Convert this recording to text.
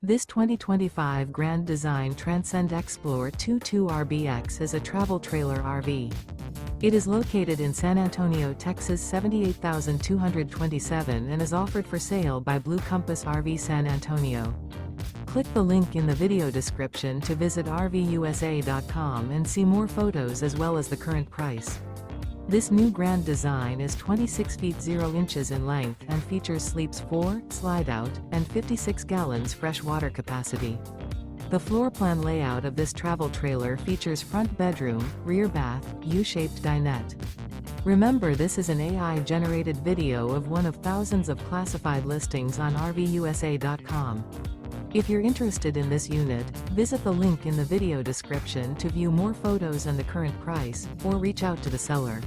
This 2025 Grand Design Transcend Xplor 22RBX is a travel trailer RV. It is located in San Antonio, Texas 78227 and is offered for sale by Blue Compass RV San Antonio. Click the link in the video description to visit RVUSA.com and see more photos as well as the current price. This new Grand Design is 26 feet 0 inches in length and features sleeps 4, slide-out, and 56 gallons fresh water capacity. The floor plan layout of this travel trailer features front bedroom, rear bath, U-shaped dinette. Remember, this is an AI-generated video of one of thousands of classified listings on RVUSA.com. If you're interested in this unit, visit the link in the video description to view more photos and the current price, or reach out to the seller.